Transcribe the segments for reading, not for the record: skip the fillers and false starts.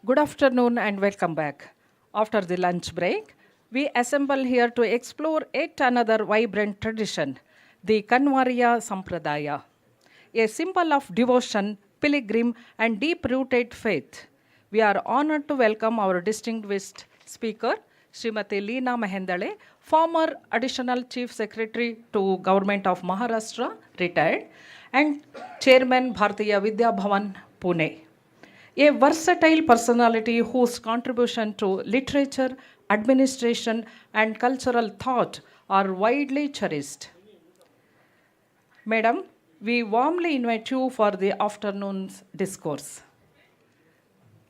Good afternoon and welcome back. After the lunch break, we assemble here to explore yet another vibrant tradition, the Kanwariya Sampradaya, a symbol of devotion, pilgrim, and deep rooted faith. We are honored to welcome our distinguished speaker, Srimati Leena Mehendale, former Additional Chief Secretary to Government of Maharashtra, retired, and Chairman Bharatiya Vidya Bhavan, Pune. A versatile personality whose contribution to literature, administration, and cultural thought are widely cherished. Madam, we warmly invite you for the afternoon's discourse.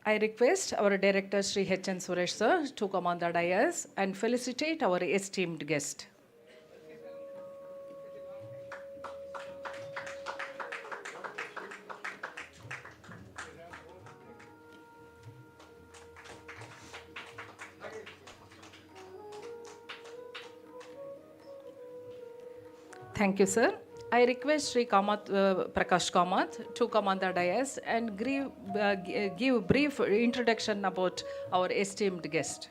I request our director Sri H.N. Suresh sir to come on the dais and felicitate our esteemed guest. Thank you, sir. I request Sri Prakash Kamath to come on the dais and give brief introduction about our esteemed guest.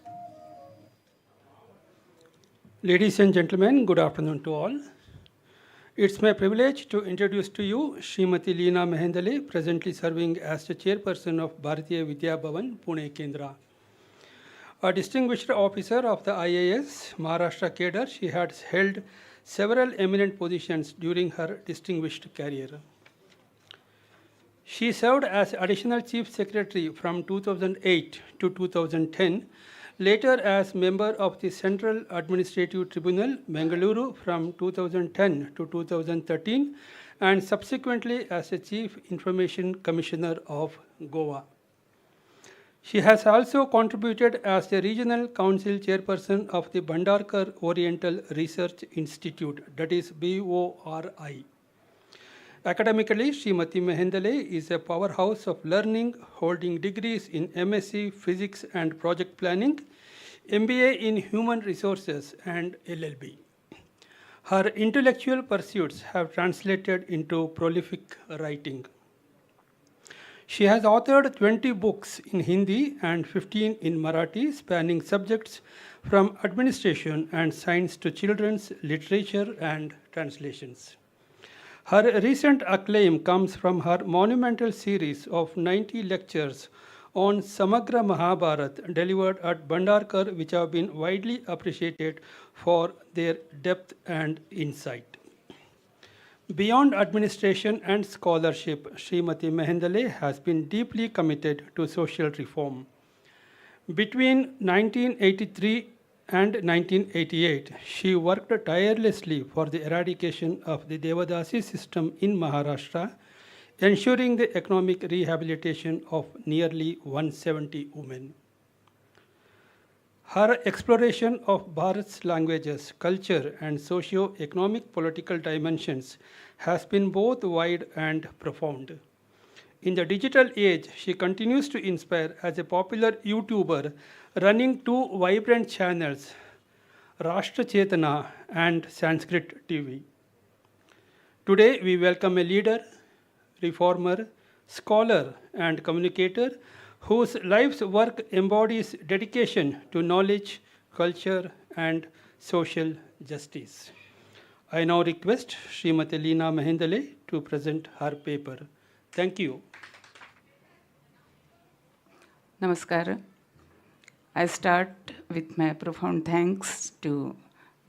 Ladies and gentlemen, good afternoon to all. It's my privilege to introduce to you Srimati Leena Mehendale, presently serving as the chairperson of Bharatiya Vidya Bhavan, Pune Kendra. A distinguished officer of the IAS Maharashtra cadre, she has held several eminent positions during her distinguished career. She served as Additional Chief Secretary from 2008 to 2010, later as member of the Central Administrative Tribunal, Bengaluru from 2010 to 2013, and subsequently as the Chief Information Commissioner of Goa. She has also contributed as the Regional Council Chairperson of the Bhandarkar Oriental Research Institute, that is BORI. Academically, Srimati Mehendale is a powerhouse of learning, holding degrees in MSc Physics and Project Planning, MBA in Human Resources, and LLB. Her intellectual pursuits have translated into prolific writing. She has authored 20 books in Hindi and 15 in Marathi, spanning subjects from administration and science to children's literature and translations. Her recent acclaim comes from her monumental series of 90 lectures on Samagra Mahabharat delivered at Bhandarkar, which have been widely appreciated for their depth and insight. Beyond administration and scholarship, Srimati Mehendale has been deeply committed to social reform. Between 1983 and 1988, she worked tirelessly for the eradication of the Devadasi system in Maharashtra, ensuring the economic rehabilitation of nearly 170 women. Her exploration of Bharat's languages, culture, and socio-economic political dimensions has been both wide and profound. In the digital age, she continues to inspire as a popular YouTuber running two vibrant channels, Rashtra Chetana and Sanskrit TV. Today, we welcome a leader, reformer, scholar, and communicator whose life's work embodies dedication to knowledge, culture, and social justice. I now request Srimati Leena Mehendale to present her paper. Thank you. Namaskar. I start with my profound thanks to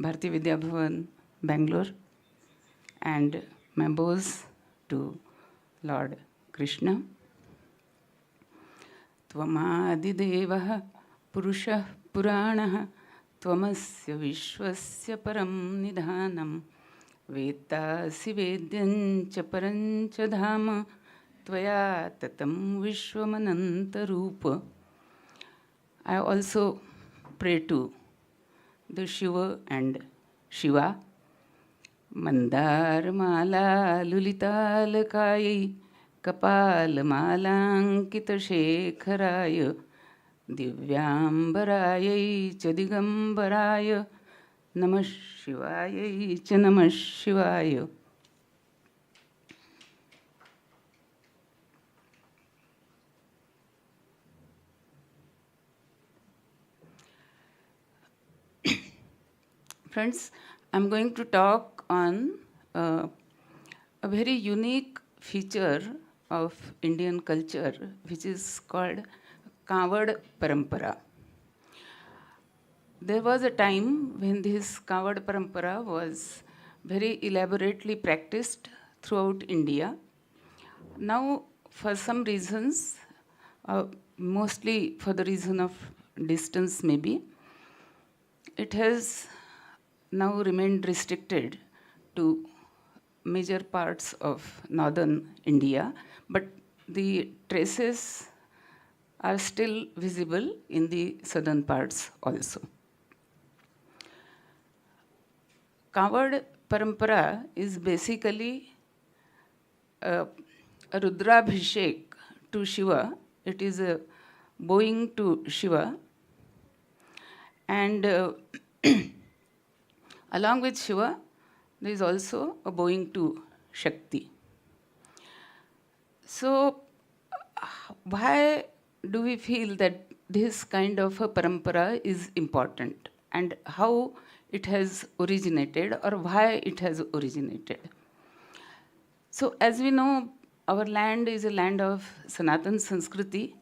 Bharatiya Vidya Bhavan, Bangalore, and my boss to Lord Krishna. त्वमादिदेवः पुरुषः पुराणः त्वमस्य विश्वस्य परं निधानं वेत्तासि वेद्यं च परं च धाम त्वया ततं विश्वमनन्तरूप. I also pray to the Shiva and Shiva. Mandarmala lulitalakayi कपालमालाङ्कितशेखराय दिव्याम्बरायै च दिगम्बराय नमः शिवायै च नमः शिवाय. Friends, I'm going to talk on a very unique feature of Indian culture, which is called Kanwad Parampara. There was a time when this Kanwad Parampara was very elaborately practiced throughout India. Now, for some reasons, mostly for the reason of distance maybe, it has now remained restricted to major parts of northern India, but the traces are still visible in the southern parts also. Kanwad Parampara is basically a Rudrabhishek to Shiva. It is a bowing to Shiva. And along with Shiva, there is also a bowing to Shakti. So, why do we feel that this kind of a parampara is important, and how it has originated, or why it has originated? So, as we know, our land is a land of Sanatan Sanskriti,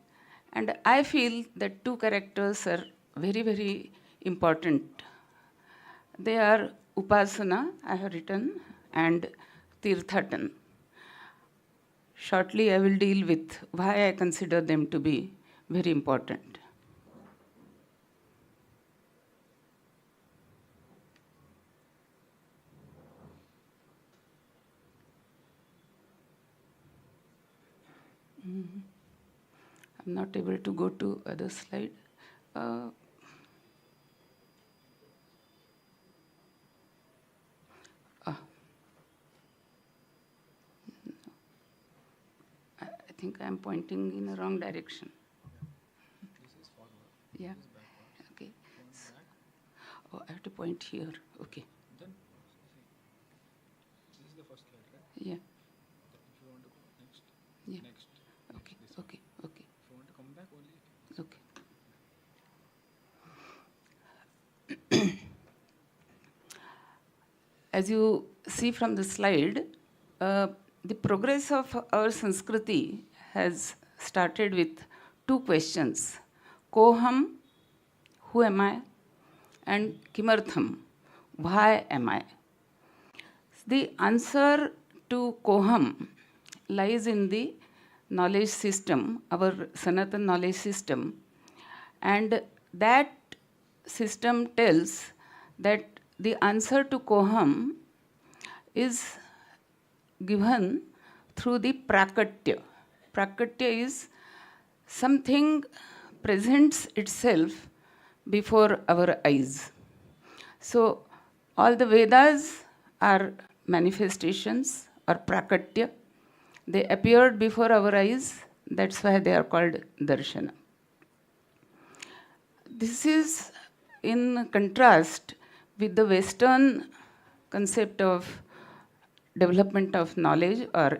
and I feel that two characters are very, very important. They are Upasana, I have written, and Tirthatan. Shortly, I will deal with why I consider them to be very important. I'm not able to go to other slide. I think I'm pointing in the wrong direction. This is forward. Yeah. This is backward. Okay. From back, Oh, I have to point here. Okay. then this is the first slide, right? Yeah. If you want to go next, Yeah. next. Okay. This one. Okay. Okay. If you want to come back, only. Okay. As you see from the slide, the progress of our Sanskriti has started with two questions. Koham, who am I? And Kimartham, why am I? The answer to Koham lies in the knowledge system, our Sanatan knowledge system. And that system tells that the answer to Koham is given through the Prakatya. Prakatya is something presents itself before our eyes. So, all the Vedas are manifestations or Prakatya. They appeared before our eyes, that's why they are called Darshana. This is in contrast with the Western concept of development of knowledge, or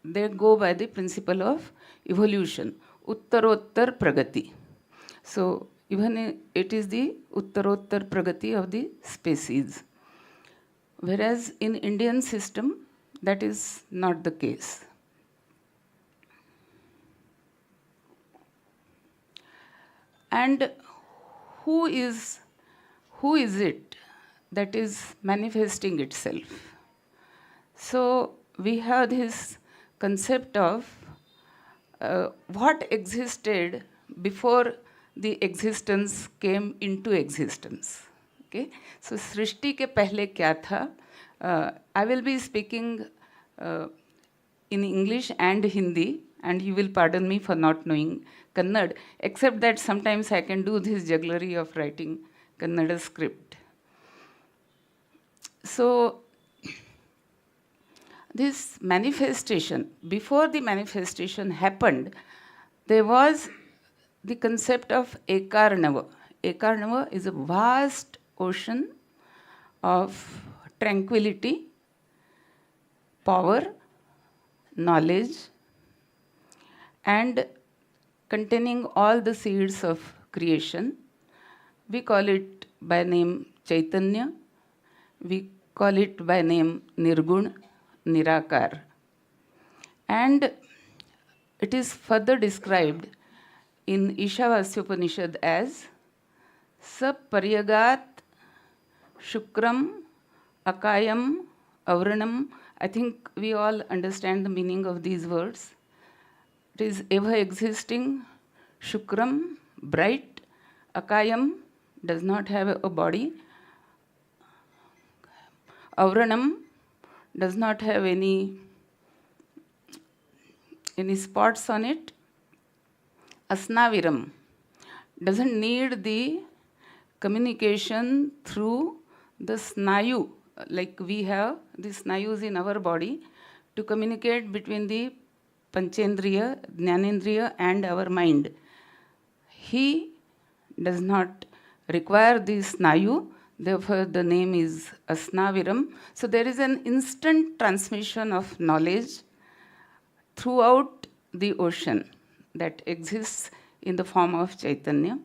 they go by the principle of evolution, Uttarottar Pragati. So, even it is the Uttarottar Pragati of the species. Whereas in Indian system, that is not the case. And who is it that is manifesting itself? So we have this concept of what existed before the existence came into existence. Okay, so सृष्टि के पहले क्या था? I will be speaking in English and Hindi, and you will pardon me for not knowing Kannada, except that sometimes I can do this jugglery of writing Kannada script. So, this manifestation, before the manifestation happened, there was the concept of Ekarnava. Ekarnava is a vast ocean of tranquility, power, knowledge, and containing all the seeds of creation. We call it by name Chaitanya. We call it by name Nirgun, Nirakar. And it is further described in Ishavasyopanishad as Saparyagat Shukram Akayam Avranam. I think we all understand the meaning of these words. It is ever existing, Shukram, bright, Akayam, does not have a body, Avranam, does not have any spots on it, Asnaviram, doesn't need the communication through the snayu, like we have the snayus in our body to communicate between the Panchendriya, Jnanendriya and our mind. He does not require the snayu, therefore the name is Asnaviram. So there is an instant transmission of knowledge throughout the ocean that exists in the form of Chaitanya.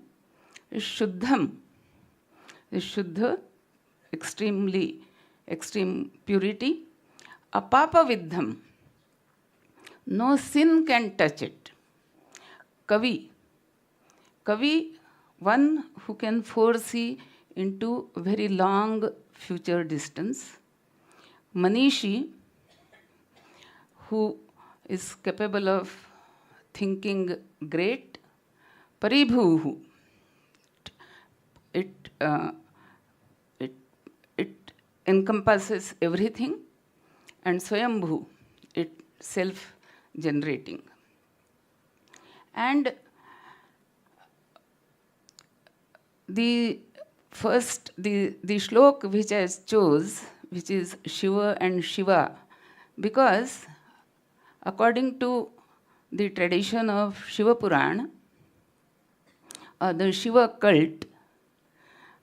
Shuddham is Shuddha, extreme purity. Apapavidham, no sin can touch it. Kavi, one who can foresee into very long future distance. Manishi, who is capable of thinking great. Paribhuhu, it encompasses everything. And Swayambhu, it self-generating. And the shlok which I chose, which is Shiva and Shiva, because according to the tradition of Shiva Purana, the Shiva cult,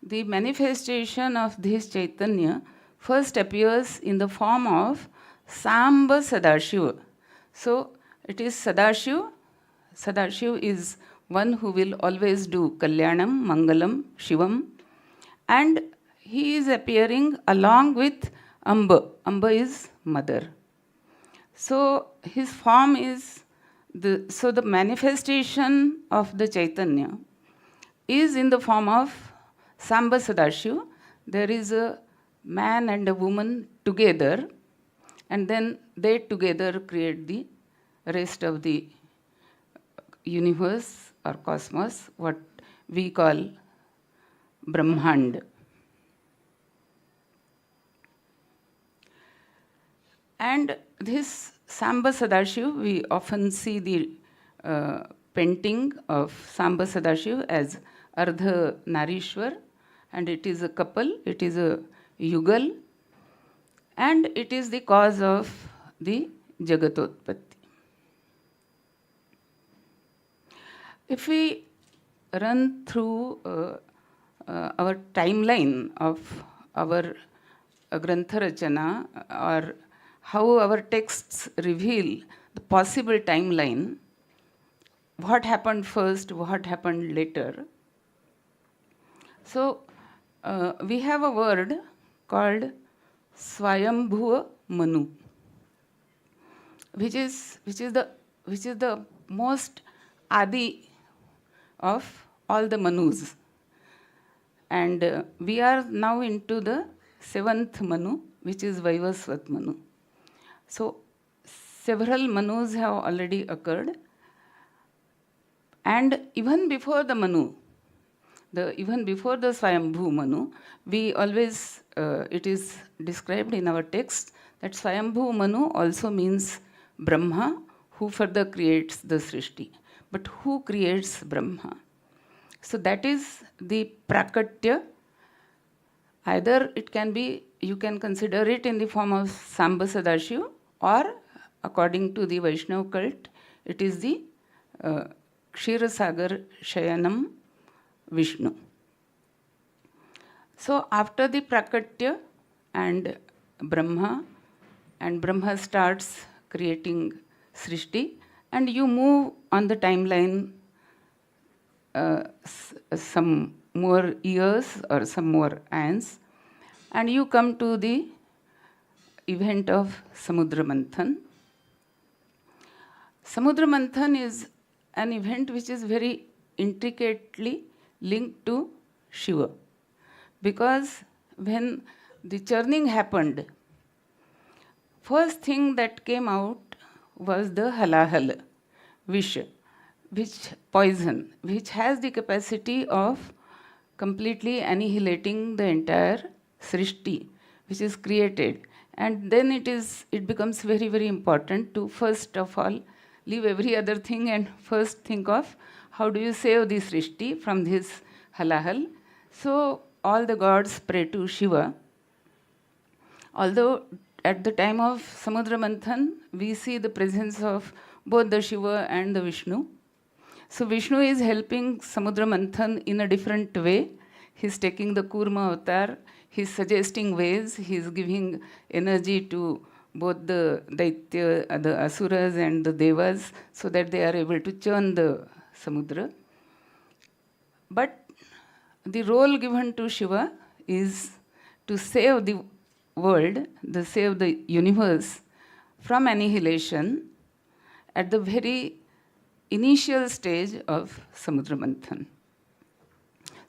the manifestation of this Chaitanya first appears in the form of Samba Sadashiva. So it is Sadashiv. Sadashiv is one who will always do Kalyanam, Mangalam, Shivam. And he is appearing along with Amba. Amba is mother. So his form is, the manifestation of the Chaitanya is in the form of Samba Sadashiv. There is a man and a woman together, and then they together create the rest of the universe or cosmos, what we call Brahmand. And this Samba Sadashiv, we often see the painting of Samba Sadashiv as Ardha Narishwar, and it is a couple, it is a yugal, and it is the cause of the Jagatotpatti. If we run through our timeline of our Grantha Rachana, or how our texts reveal the possible timeline, what happened first, what happened later. So we have a word called Swayambhuva Manu, which is the most Adi of all the Manus. And we are now into the 7th Manu, which is Vaivasvat Manu. So several Manus have already occurred. And even before the Manu, even before the Swayambhu Manu, we always, it is described in our text that Swayambhu Manu also means Brahma, who further creates the Srishti. But who creates Brahma? So that is the Prakatya. Either it can be, you can consider it in the form of Samba Sadashiv, or according to the Vaishnava cult, it is the Kshirasagar Shayanam Vishnu. So after the Prakatya and Brahma starts creating Srishti, and you move on the timeline some more years or some more ions, and you come to the event of Samudra Manthan. Samudra Manthan is an event which is very intricately linked to Shiva, because when the churning happened, first thing that came out was the halahal, vish, which poison, which has the capacity of completely annihilating the entire srishti, which is created. And then it becomes very, very important to first of all leave every other thing and first think of how do you save the srishti from this halahal. So all the gods pray to Shiva. Although at the time of Samudra Manthan, we see the presence of both the Shiva and the Vishnu. So Vishnu is helping Samudra Manthan in a different way. He's taking the Kurma avatar, he's suggesting ways, he's giving energy to both the Daitya, the Asuras and the Devas, so that they are able to churn the Samudra. But the role given to Shiva is to save the world, to save the universe from annihilation at the very initial stage of Samudra Manthan.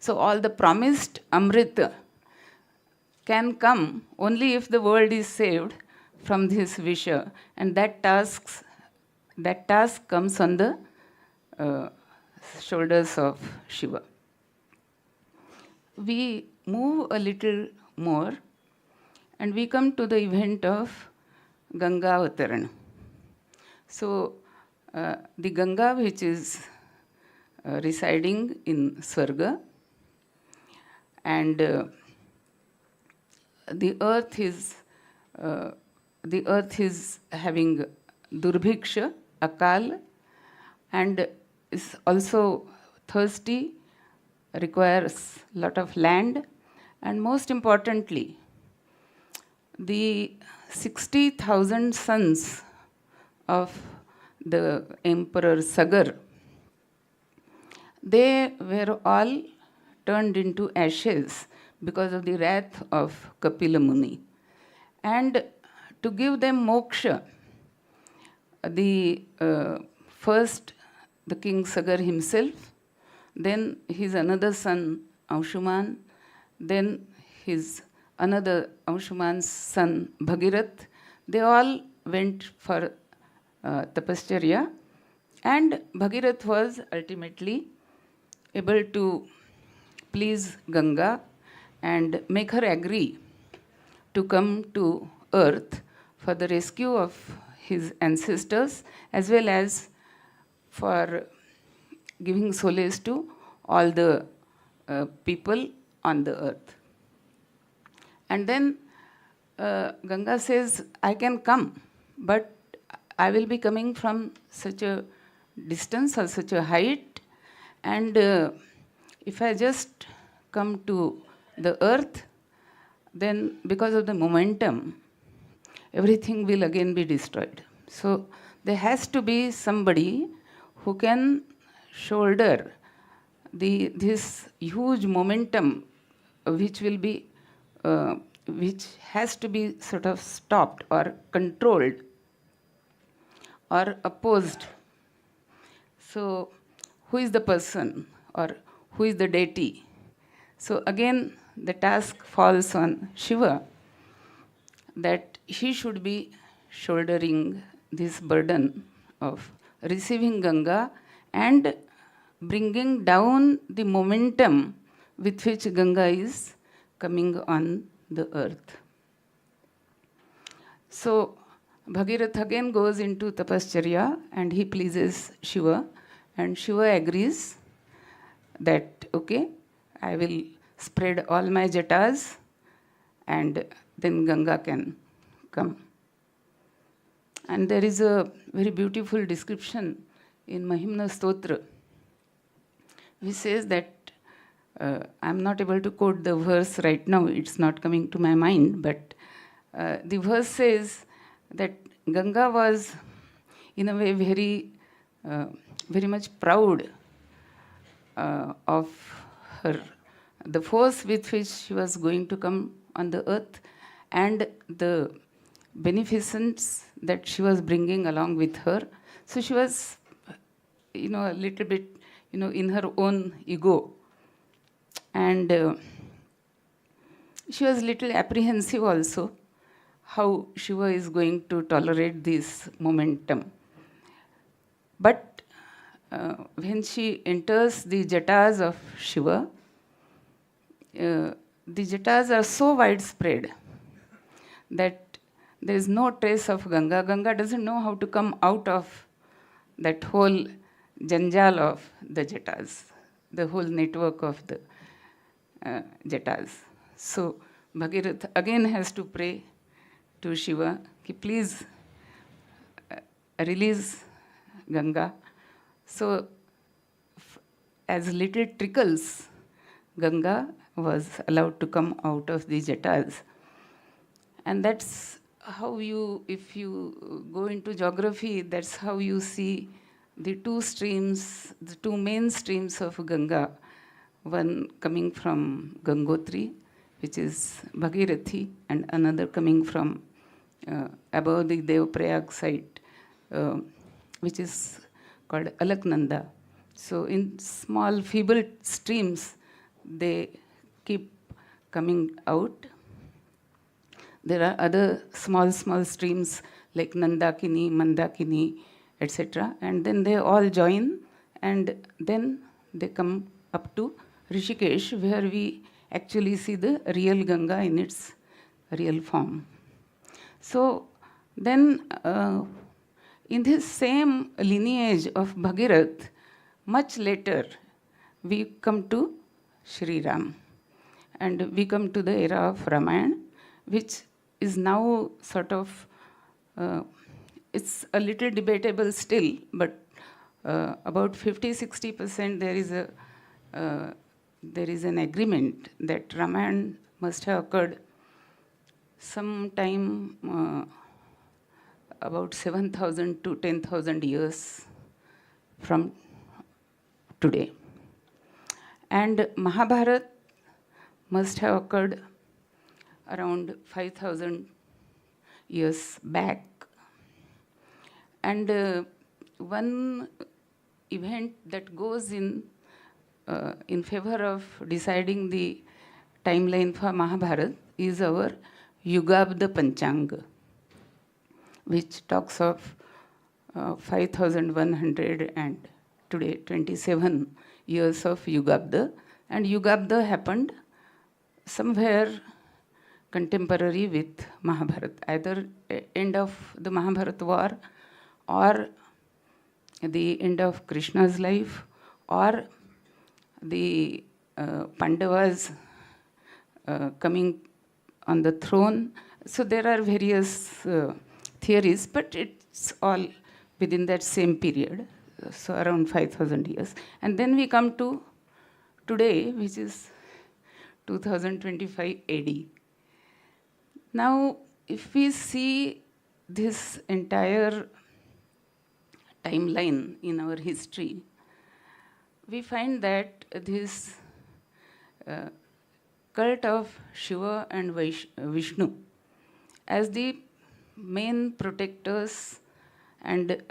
So all the promised Amrita can come only if the world is saved from this Visha, and that task comes on the shoulders of Shiva. We move a little more and we come to the event of Ganga Avatarana. So the Ganga, which is residing in Swarga, and the earth is having Durbhiksha, Akal, and is also thirsty, requires a lot of land, and most importantly, the 60,000 sons of the Emperor Sagar, they were all turned into ashes because of the wrath of Kapila Muni. And to give them moksha, first the king Sagar himself, then his another son Anshuman, then his another Anshuman's son Bhagirath, they all went for tapascharya, and Bhagirath was ultimately able to please Ganga and make her agree to come to earth for the rescue of his ancestors, as well as for giving solace to all the people on the earth. And then Ganga says, I can come, but I will be coming from such a distance or such a height, and if I just come to the earth, then because of the momentum, everything will again be destroyed. So there has to be somebody who can shoulder this huge momentum, which has to be sort of stopped or controlled or opposed. So who is the person or who is the deity? So again, the task falls on Shiva, that he should be shouldering this burden of receiving Ganga and bringing down the momentum with which Ganga is coming on the earth. So Bhagirath again goes into tapascharya and he pleases Shiva, and Shiva agrees that, okay, I will spread all my jatas and then Ganga can come. And there is a very beautiful description in Mahimna Stotra, which says that, I'm not able to quote the verse right now, it's not coming to my mind, but the verse says that Ganga was in a way very much proud of her the force with which she was going to come on the earth, and the beneficence that she was bringing along with her. So she was, a little bit, in her own ego. And she was little apprehensive also how Shiva is going to tolerate this momentum. But when she enters the jatas of Shiva, the jatas are so widespread that there is no trace of Ganga. Ganga doesn't know how to come out of that whole janjal of the jatas, the whole network of the jatas. So Bhagirath again has to pray to Shiva, ki please release Ganga. So as little trickles, Ganga was allowed to come out of the jatas. And that's how if you go into geography, that's how you see the two streams, the two main streams of Ganga, one coming from Gangotri, which is Bhagirathi, and another coming from above the Devprayag site, which is called Alaknanda. So in small feeble streams, they keep coming out. There are other small streams like Nandakini, Mandakini, etc. And then they all join, and then they come up to Rishikesh, where we actually see the real Ganga in its real form. So then in this same lineage of Bhagirath, much later, we come to Sri Ram. And we come to the era of Ramayana, which is now sort of, it's a little debatable still, but about 50-60% there is an agreement that Ramayana must have occurred sometime about 7,000 to 10,000 years from today. And Mahabharata must have occurred around 5,000 years back. And one event that goes in favor of deciding the timeline for Mahabharata is our Yugabda Panchanga, which talks of 5,100 and today 27 years of Yugabda. And Yugabda happened somewhere contemporary with Mahabharata, either end of the Mahabharata war, or the end of Krishna's life, or the Pandavas coming on the throne. So there are various theories, but it's all within that same period, so around 5,000 years. And then we come to today, which is 2025 AD. Now, if we see this entire timeline in our history, we find that this cult of Shiva and Vishnu as the main protectors and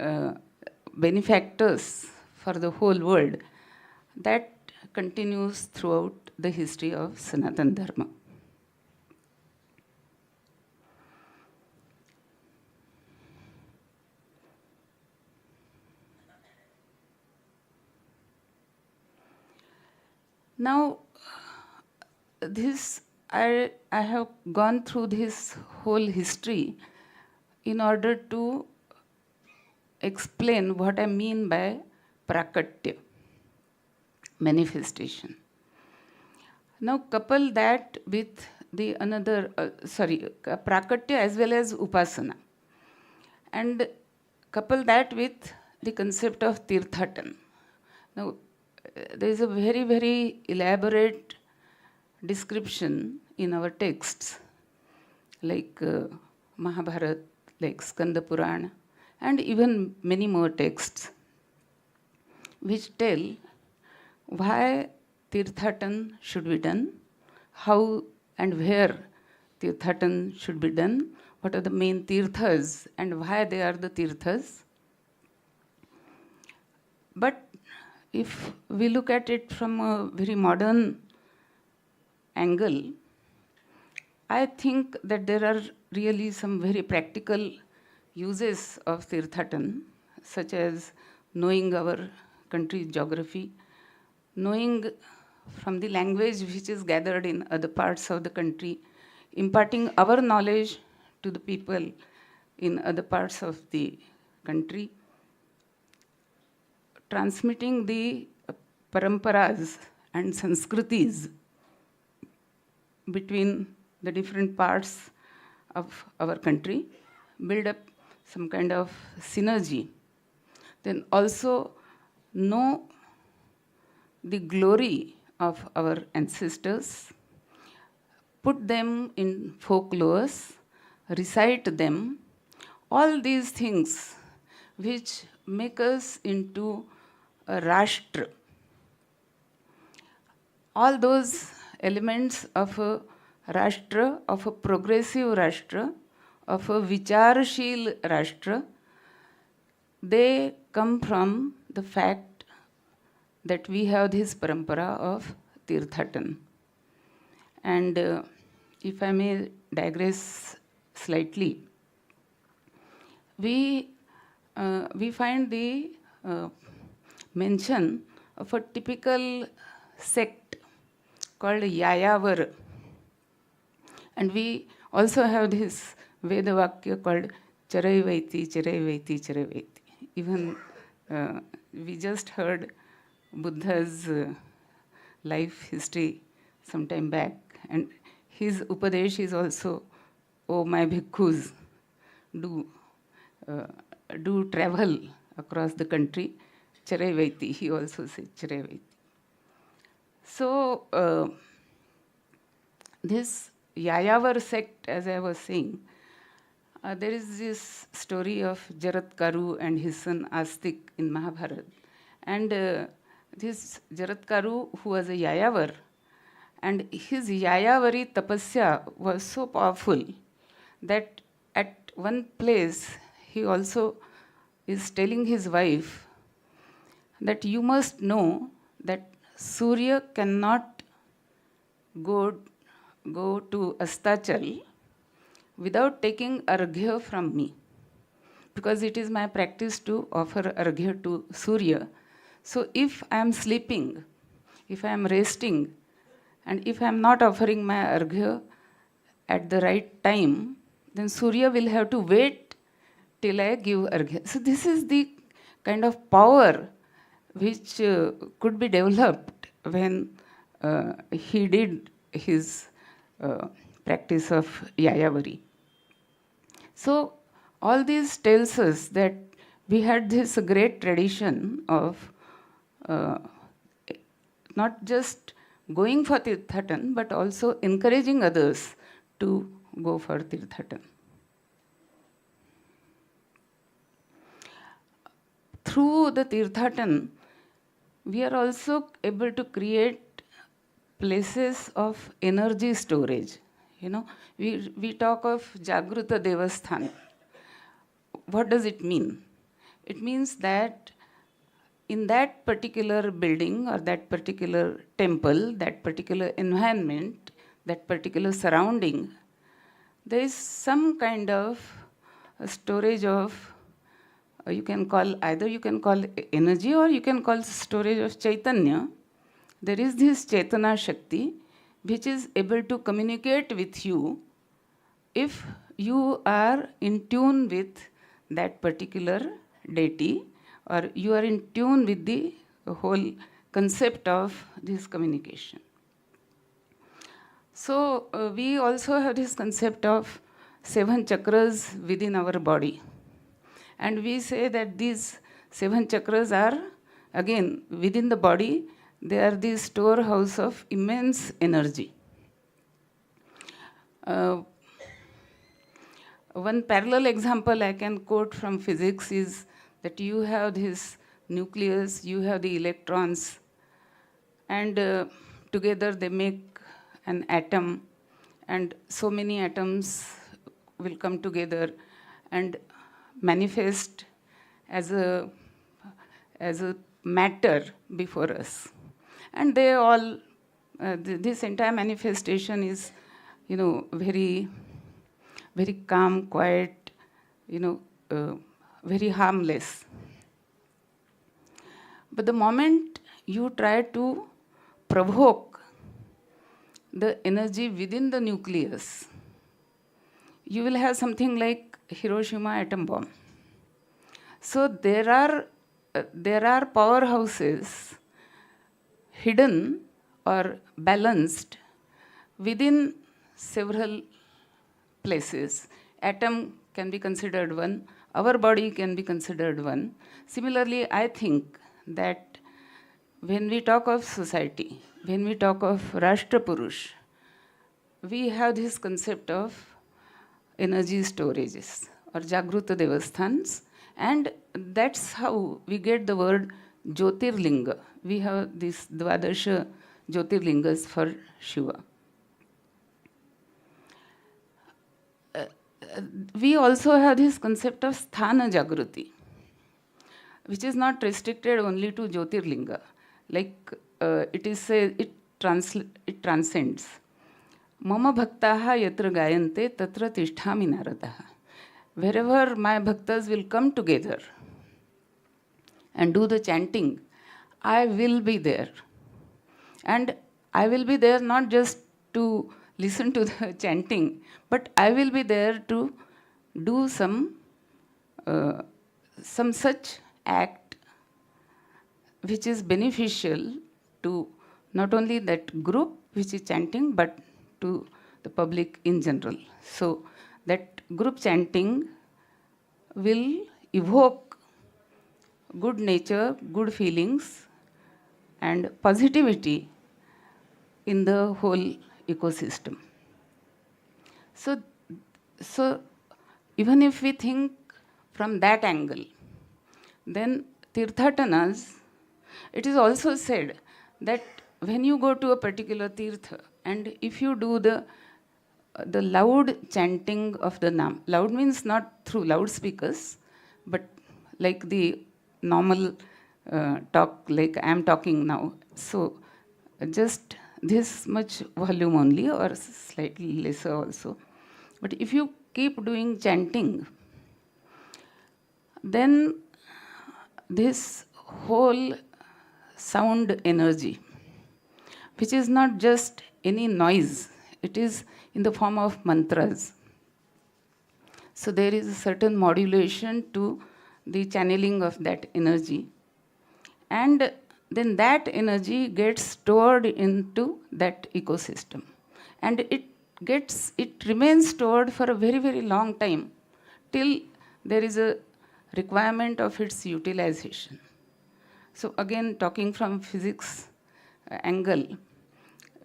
benefactors for the whole world, that continues throughout the history of Sanatana Dharma. Now, I have gone through this whole history in order to explain what I mean by prakatya, manifestation. Now, couple that with the prakatya as well as upasana, and couple that with the concept of tirthatan. Now, there is a very, very elaborate description in our texts, like Mahabharata, like Skanda Purana, and even many more texts, which tell why Tirthatan should be done, how and where Tirthatan should be done, what are the main tirthas and why they are the tirthas. But if we look at it from a very modern angle, I think that there are really some very practical uses of Tirthatan, such as knowing our country's geography, knowing from the language which is gathered in other parts of the country, imparting our knowledge to the people in other parts of the country, transmitting the paramparas and sanskritis between the different parts of our country, build up some kind of synergy. Then also know the glory of our ancestors, put them in folklores, recite them, all these things which make us into a rashtra. All those elements of a rashtra, of a progressive rashtra, of a vicharashil rashtra, they come from the fact that we have this parampara of Tirthatan. And if I may digress slightly, we find the mention of a typical sect called Yayavar. And we also have this Vedavakya called Charaivaiti, Charaivaiti, Charaivaiti. Even we just heard Buddha's life history some time back, and his Upadesh is also, oh my bhikkhus, do travel across the country. Charaivaiti, he also said Charaivaiti. So, this Yayavar sect, as I was saying, there is this story of Jaratkaru and his son Astik in Mahabharata. And this Jaratkaru, who was a Yayavar, and his Yayavari tapasya was so powerful that at one place he also is telling his wife that you must know that Surya cannot go to Astachal without taking arghya from me, because it is my practice to offer arghya to Surya. So if I am sleeping, if I am resting, and if I am not offering my arghya at the right time, then Surya will have to wait till I give arghya. So this is the kind of power which could be developed when he did his practice of Yayavari. So all this tells us that we had this great tradition of not just going for Tirthatan, but also encouraging others to go for Tirthatan. Through the Tirthatan, we are also able to create places of energy storage. You know, we talk of Jagruta Devasthan. What does it mean? It means that in that particular building or that particular temple, that particular environment, that particular surrounding, there is some kind of storage of, you can call energy, or you can call storage of Chaitanya. There is this Chaitana Shakti which is able to communicate with you if you are in tune with that particular deity, or you are in tune with the whole concept of this communication. So we also have this concept of 7 chakras within our body. And we say that these 7 chakras are, again, within the body, they are the storehouse of immense energy. One parallel example I can quote from physics is that you have this nucleus, you have the electrons, and together they make an atom, and so many atoms will come together and manifest as a matter before us. And they all, this entire manifestation is, very, very calm, quiet, very harmless. But the moment you try to provoke the energy within the nucleus, you will have something like Hiroshima atom bomb. So there are powerhouses hidden or balanced within several places. Atom can be considered one, our body can be considered one. Similarly, I think that when we talk of society, when we talk of Rashtra Purush, we have this concept of energy storages or Jagruta Devasthans, and that's how we get the word Jyotirlinga. We have these Dvadasha Jyotirlingas for Shiva. We also have this concept of Sthana Jagruti, which is not restricted only to Jyotirlinga. Like it transcends. Mama bhaktaha yatra gayante tatra tisthami naradaha. Wherever my bhaktas will come together and do the chanting, I will be there. And I will be there not just to listen to the chanting, but I will be there to do some such act which is beneficial to not only that group which is chanting, but to the public in general. So that group chanting will evoke good nature, good feelings, and positivity in the whole ecosystem. So even if we think from that angle, then Tirthatanas, it is also said that when you go to a particular Tirtha, and if you do the loud chanting of the Nam, loud means not through loudspeakers, but like the normal talk, like I am talking now. So just this much volume only, or slightly lesser also. But if you keep doing chanting, then this whole sound energy, which is not just any noise, it is in the form of mantras. So there is a certain modulation to the channeling of that energy. And then that energy gets stored into that ecosystem. And it remains stored for a very, very long time till there is a requirement of its utilization. So again, talking from physics angle,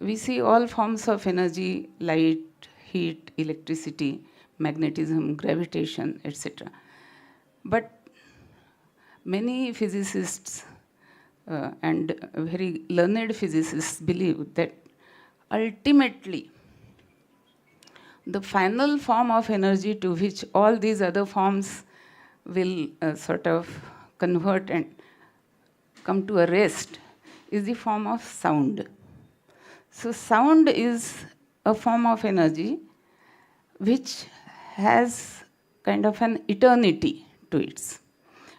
we see all forms of energy, light, heat, electricity, magnetism, gravitation, etc. But many physicists and very learned physicists believe that ultimately the final form of energy to which all these other forms will sort of convert and come to a rest is the form of sound. So sound is a form of energy which has kind of an eternity to it.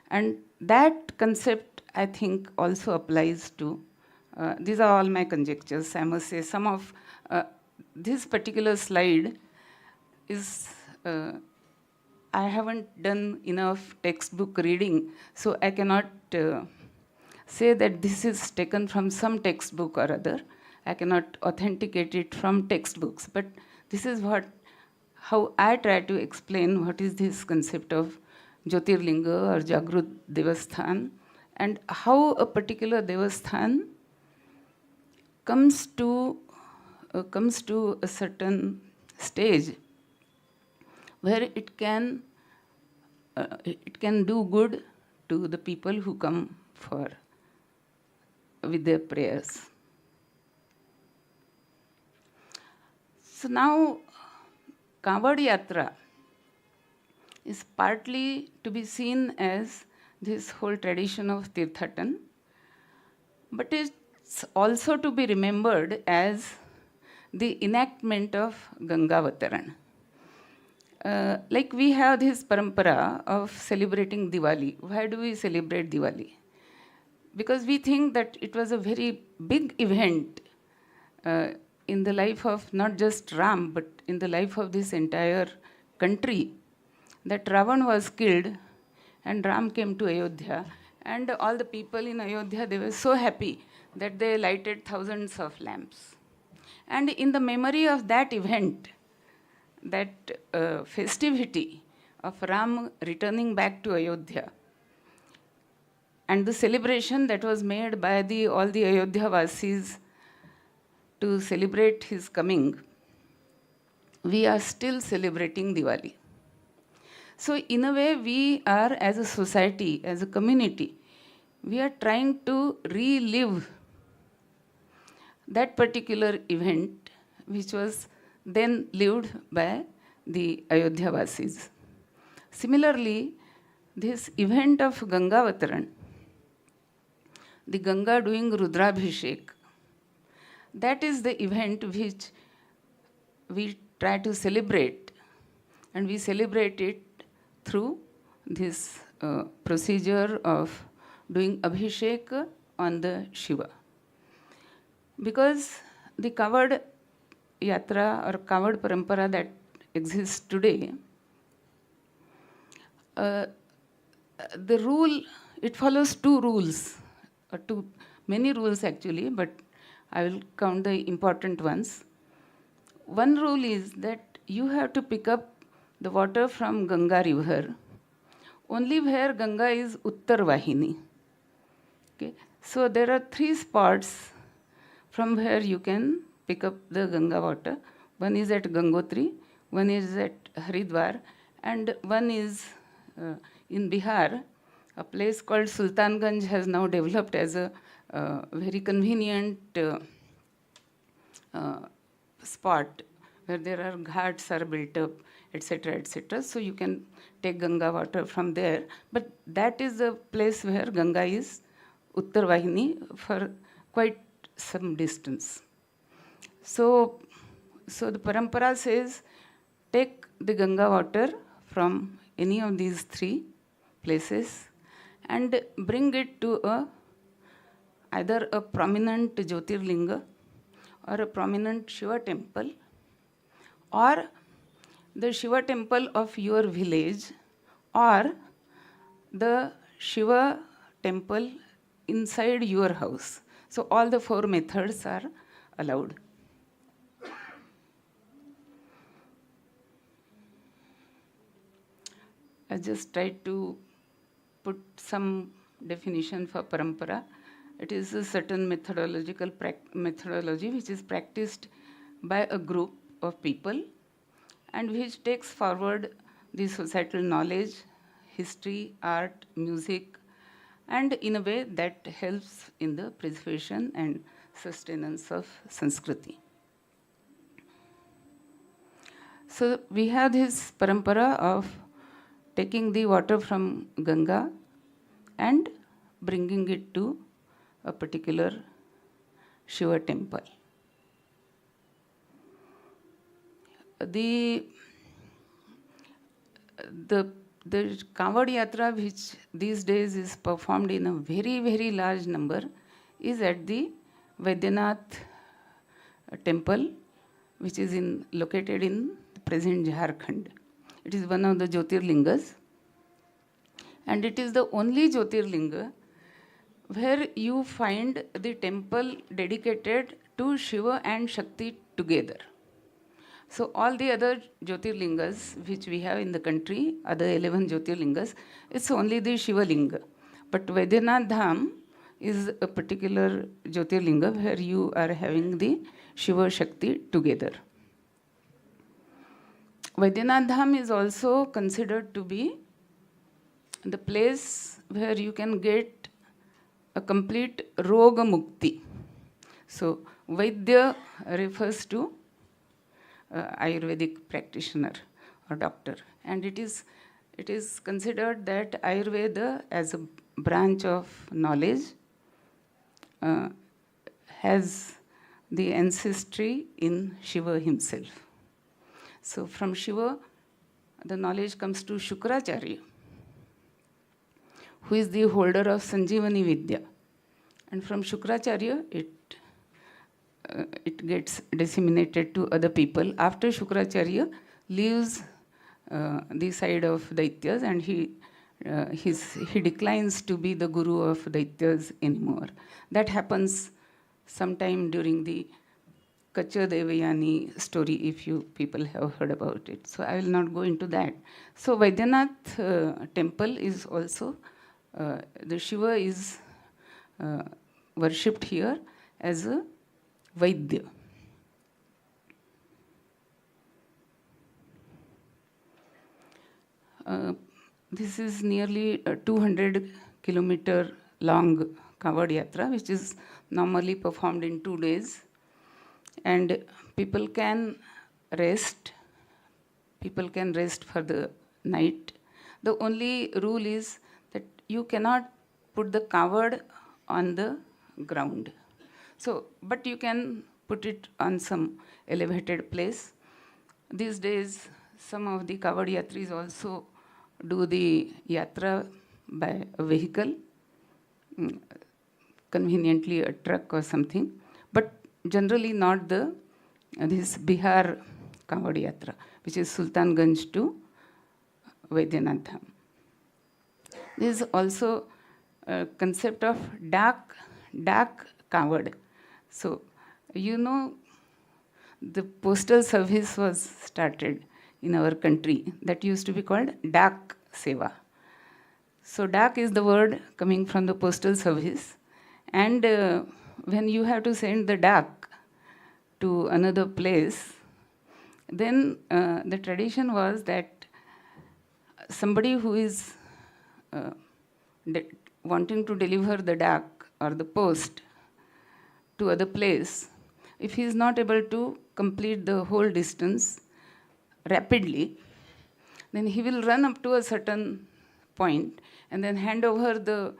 And that concept, I think, also applies to, these are all my conjectures. I must say some of this particular slide is, I haven't done enough textbook reading, so I cannot say that this is taken from some textbook or other. I cannot authenticate it from textbooks, but this is how I try to explain what is this concept of Jyotirlinga or Jagrut Devasthan, and how a particular Devasthan comes to a certain stage where it can do good to the people who come with their prayers. So now Kanwariya Yatra is partly to be seen as this whole tradition of Tirthatan, but it's also to be remembered as the enactment of Gangavataran. Like we have this parampara of celebrating Diwali. Why do we celebrate Diwali? Because we think that it was a very big event in the life of not just Ram, but in the life of this entire country, that Ravan was killed and Ram came to Ayodhya, and all the people in Ayodhya, they were so happy that they lighted thousands of lamps. And in the memory of that event, that festivity of Ram returning back to Ayodhya, and the celebration that was made by all the Ayodhya Vasis to celebrate his coming, we are still celebrating Diwali. So in a way, we are, as a society, as a community, we are trying to relive that particular event which was then lived by the Ayodhya Vasis. Similarly, this event of Gangavataran, the Ganga doing Rudrabhishek, that is the event which we try to celebrate, and we celebrate it through this procedure of doing Abhishek on the Shiva. Because the Kavad Yatra or Kavad Parampara that exists today, the rule, it follows two rules, or many rules actually, but I will count the important ones. One rule is that you have to pick up the water from Ganga river only where Ganga is Uttar Vahini. Okay? So there are 3 spots from where you can pick up the Ganga water. One is at Gangotri, one is at Haridwar, and one is in Bihar. A place called Sultanganj has now developed as a very convenient spot where there are ghats are built up, etc., etc. So you can take Ganga water from there. But that is the place where Ganga is Uttar Vahini for quite some distance. So the parampara says, take the Ganga water from any of these 3 places and bring it to either a prominent Jyotirlinga or a prominent Shiva temple, or the Shiva temple of your village, or the Shiva temple inside your house. So all the 4 methods are allowed. I just tried to put some definition for parampara. It is a certain methodological methodology which is practiced by a group of people and which takes forward the societal knowledge, history, art, music, and in a way that helps in the preservation and sustenance of Sanskriti. So we have this parampara of taking the water from Ganga and bringing it to a particular Shiva temple. The Kanwad Yatra, which these days is performed in a very, very large number, is at the Vaidyanath temple, which is located in the present Jharkhand. It is one of the Jyotirlingas, and it is the only Jyotirlinga where you find the temple dedicated to Shiva and Shakti together. So all the other Jyotirlingas which we have in the country, other 11 Jyotirlingas, it's only the Shiva Linga. But Vaidyanath Dham is a particular Jyotirlinga where you are having the Shiva Shakti together. Vaidyanath Dham is also considered to be the place where you can get a complete Roga Mukti. So Vaidya refers to Ayurvedic practitioner or doctor. And it is considered that Ayurveda, as a branch of knowledge, has the ancestry in Shiva himself. So from Shiva, the knowledge comes to Shukracharya, who is the holder of Sanjeevani Vidya. And from Shukracharya, it gets disseminated to other people. After Shukracharya leaves the side of Daityas, and he declines to be the guru of Daityas anymore. That happens sometime during the Kacha Devayani story, if you people have heard about it. So I will not go into that. So Vaidyanath temple is also, the Shiva is worshipped here as a Vaidya. This is nearly a 200 kilometer long Kavod Yatra, which is normally performed in 2 days. And people can rest. People can rest for the night. The only rule is that you cannot put the Kavod on the ground. So, but you can put it on some elevated place. These days, some of the Kavod Yatris also do the Yatra by a vehicle, conveniently a truck or something, but generally not this Bihar Kavod Yatra, which is Sultanganj to Vaidyanath Dham. There is also a concept of dark Kavod. So, you know, the postal service was started in our country that used to be called Dak Seva. So Dak is the word coming from the postal service, and when you have to send the Dak to another place, then the tradition was that somebody who is wanting to deliver the Dak or the post to other place, if he is not able to complete the whole distance rapidly, then he will run up to a certain point and then hand over the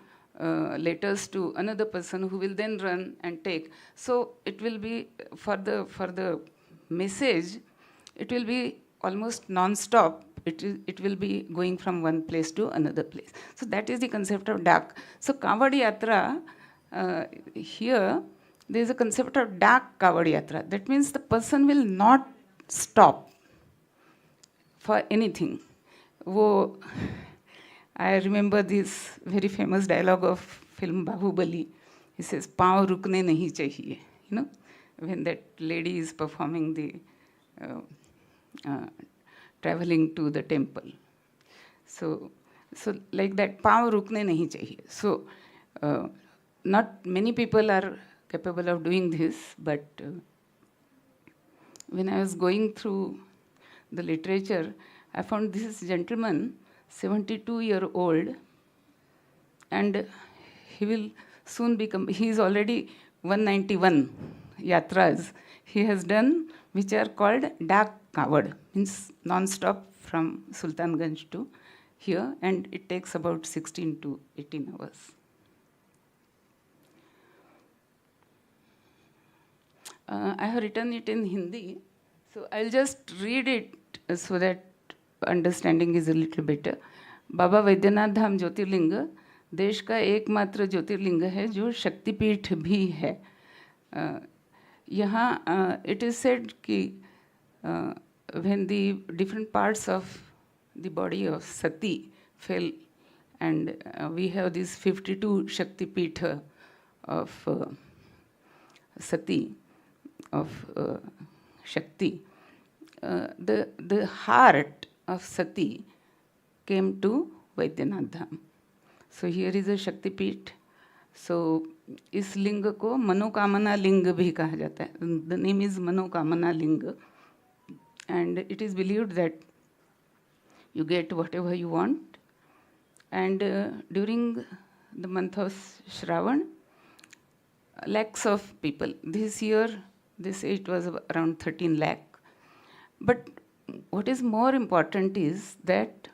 letters to another person who will then run and take. So it will be, for the message, it will be almost non-stop. It will be going from one place to another place. So that is the concept of Dak. So Kavod Yatra, here, there is a concept of Dak Kavod Yatra. That means the person will not stop for anything. I remember this very famous dialogue of film Bahubali. He says, "Pav rukne nahi chahiye." You know, when that lady is performing the traveling to the temple. So like that, "Pav rukne nahi chahiye." So not many people are capable of doing this, but when I was going through the literature, I found this gentleman, 72-year-old, and he will soon become, he is already 191 yatras he has done, which are called Dak Kavod, means non-stop from Sultanganj to here, and it takes about 16 to 18 hours. I have written it in Hindi, so I'll just read it so that understanding is a little better. Baba Vaidyanath Dham ज्योतिर्लिंग देश का एकमात्र ज्योतिर्लिंग है जो शक्तिपीठ भी है. यहाँ इट इज सेड कि when the different parts of the body of Sati fell and we have this 52 Shaktipeeth of Sati of Shakti. The heart of Sati came to Vaidyanath Dham. So here is a Shakti Peeth. So इस लिंग को मनोकामना लिंग भी कहा जाता है. The name is मनोकामना लिंग, and it is believed that you get whatever you want. And during the month of Shravan, lakhs of people. This year, they say it was around 13 lakh. But what is more important is that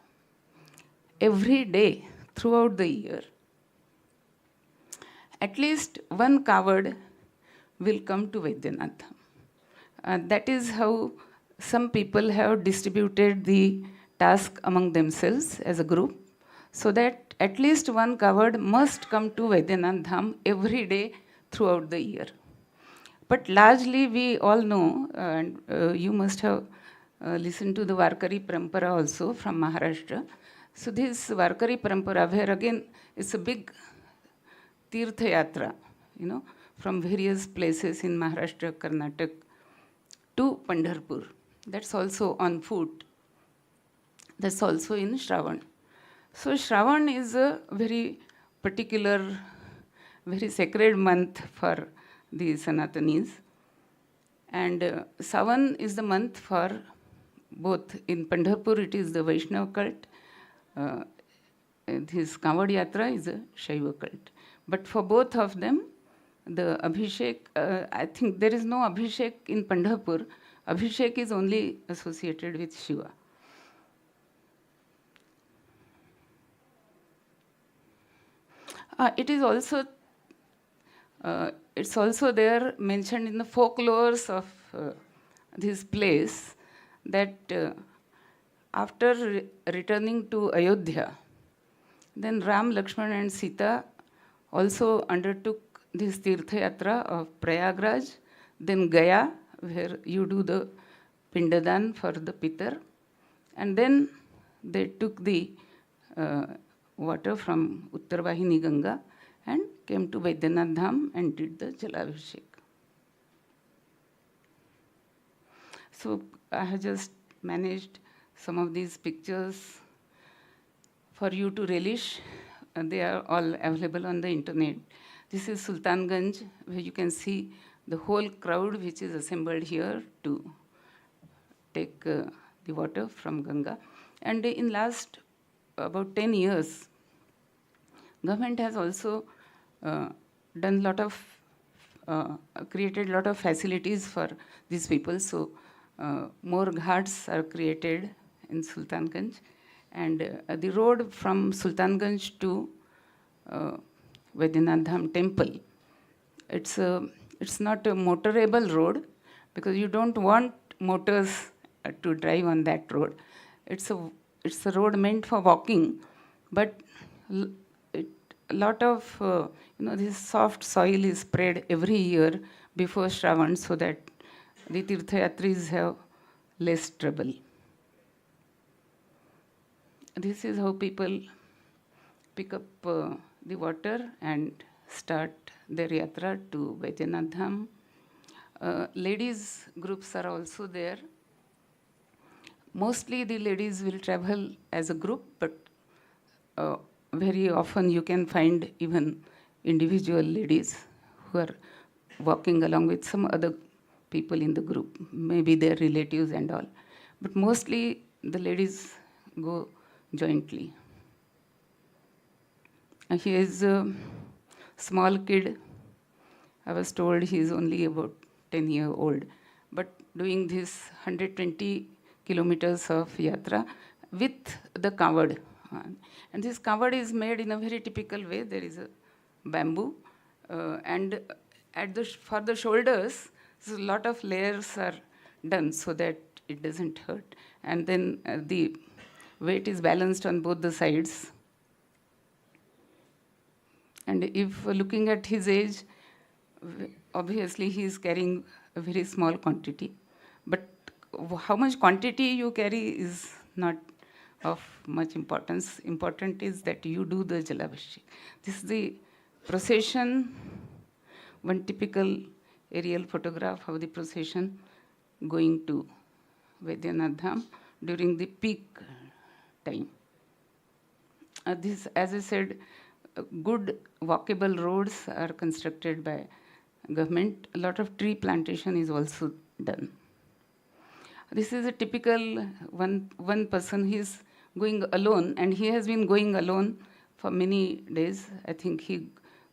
every day throughout the year, at least one coward will come to Vaidyanath Dham. That is how some people have distributed the task among themselves as a group, so that at least one coward must come to Vaidyanath Dham every day throughout the year. But largely we all know, and you must have listened to the Varkari Parampara also from Maharashtra. So this Varkari Parampara, where again it's a big Tirtha Yatra, from various places in Maharashtra, Karnataka to Pandharpur. That's also on foot. That's also in Shravan. So Shravan is a very particular, very sacred month for the Sanatanis. And Savan is the month for both. In Pandharpur, it is the Vaishnava cult. His Kanwariya Yatra is a Shaiva cult. But for both of them, the Abhishek, I think there is no Abhishek in Pandharpur. Abhishek is only associated with Shiva. It is also it's also there mentioned in the folklores of this place that after returning to Ayodhya, then Ram, Lakshman and Sita also undertook this Tirtha Yatra of Prayagraj, then Gaya, where you do the Pindadan for the Pitar, and then they took the water from Uttarvahini Ganga and came to Vaidyanath Dham and did the Jalabhishek. So I have just managed some of these pictures for you to relish. They are all available on the internet. This is Sultanganj, where you can see the whole crowd which is assembled here to take the water from Ganga. And in last about 10 years, government has also done lot of, created a lot of facilities for these people. So more ghats are created in Sultanganj. And the road from Sultanganj to Vaidyanath Dham temple, it's not a motorable road because you don't want motors to drive on that road. It's a road meant for walking, but a lot of this soft soil is spread every year before Shravan so that the Tirthayatris have less trouble. This is how people pick up the water and start their yatra to Vaidyanath Dham. Ladies groups are also there. Mostly the ladies will travel as a group, but very often you can find even individual ladies who are walking along with some other people in the group, maybe their relatives and all. But mostly the ladies go jointly. He is a small kid. I was told he is only about 10 years old, but doing this 120 kilometers of yatra with the kavod. And this kavod is made in a very typical way. There is a bamboo, and for the shoulders, so a lot of layers are done so that it doesn't hurt. And then the weight is balanced on both the sides. And if looking at his age, obviously he is carrying a very small quantity. But how much quantity you carry is not of much importance. Important is that you do the Jalabhishek. This is the procession, one typical aerial photograph of the procession going to Vaidyanath Dham during the peak time. This, as I said, good walkable roads are constructed by government. A lot of tree plantation is also done. This is a typical one person. He is going alone, and he has been going alone for many days. I think he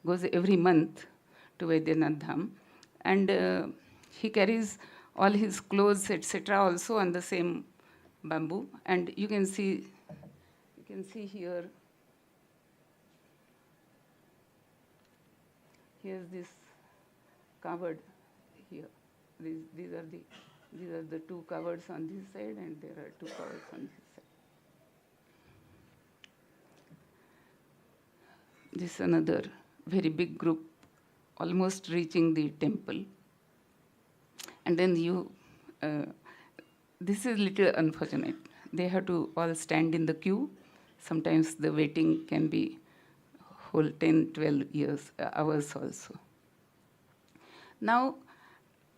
goes every month to Vaidyanath Dham, and he carries all his clothes, etc., also on the same bamboo. And you can see here, here's this covered here. These are the two covers on this side, and there are two covers on this side. This is another very big group, almost reaching the temple. And then this is little unfortunate. They have to all stand in the queue. Sometimes the waiting can be whole 10, 12 hours also. Now,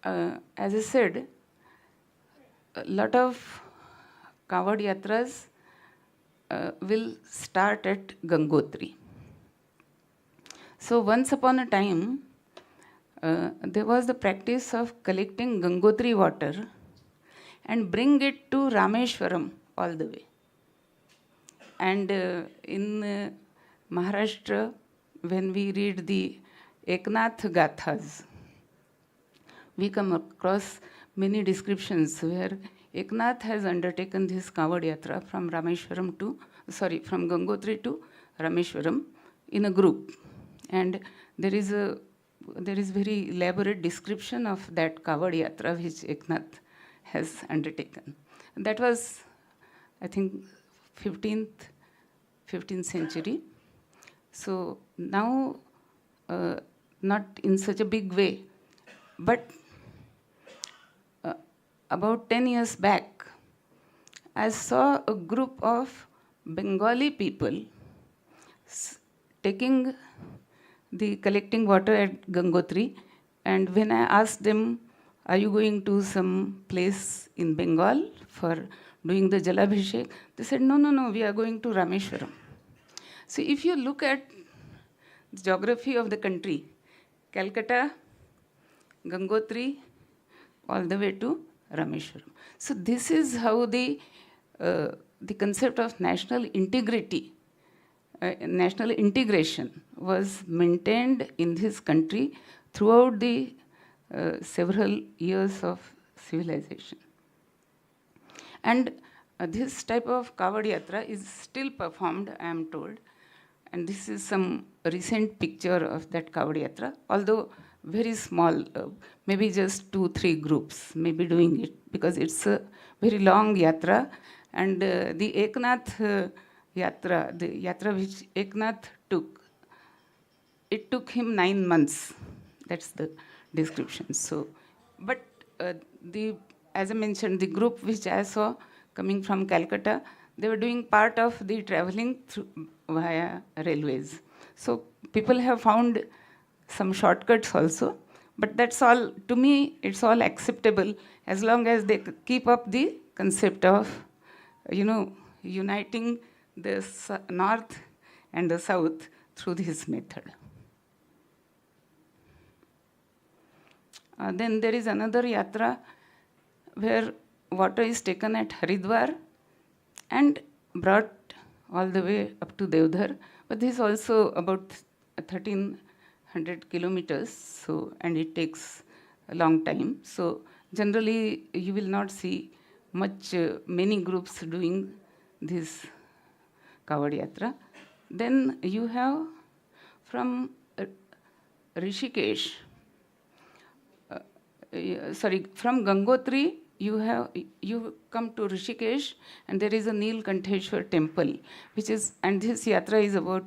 as I said, a lot of Kavod Yatras will start at Gangotri. So once upon a time, there was the practice of collecting Gangotri water and bring it to Rameshwaram all the way. And in Maharashtra, when we read the Eknath Gathas, we come across many descriptions where Eknath has undertaken this Kavod Yatra from from Gangotri to Rameshwaram in a group. And there is very elaborate description of that Kavod Yatra which Eknath has undertaken. And that was, I think, 15th century. So now, not in such a big way, but about 10 years back, I saw a group of Bengali people collecting water at Gangotri. And when I asked them, are you going to some place in Bengal for doing the Jalabhishek? They said, no, we are going to Rameshwaram. So if you look at the geography of the country, Calcutta, Gangotri, all the way to Rameshwaram. So this is how the concept of national integrity, national integration was maintained in this country throughout the several years of civilization. And this type of Kavod Yatra is still performed, I am told. And this is some recent picture of that Kavod Yatra, although very small, maybe just 2-3 groups may be doing it, because it's a very long yatra. And the Eknath Yatra, the yatra which Eknath took, it took him 9 months. That's the description. So, but as I mentioned, the group which I saw coming from Calcutta, they were doing part of the traveling via railways. So people have found some shortcuts also, but that's all, to me, it's all acceptable as long as they keep up the concept of, uniting the north and the south through this method. Then there is another yatra where water is taken at Haridwar and brought all the way up to Devdhar. But this is also about 1300 kilometers, so, and it takes a long time. So generally, you will not see many groups doing this Kavod Yatra. Then you have from Rishikesh, from Gangotri, you come to Rishikesh, and there is a Neelkantheshwar temple, and this yatra is about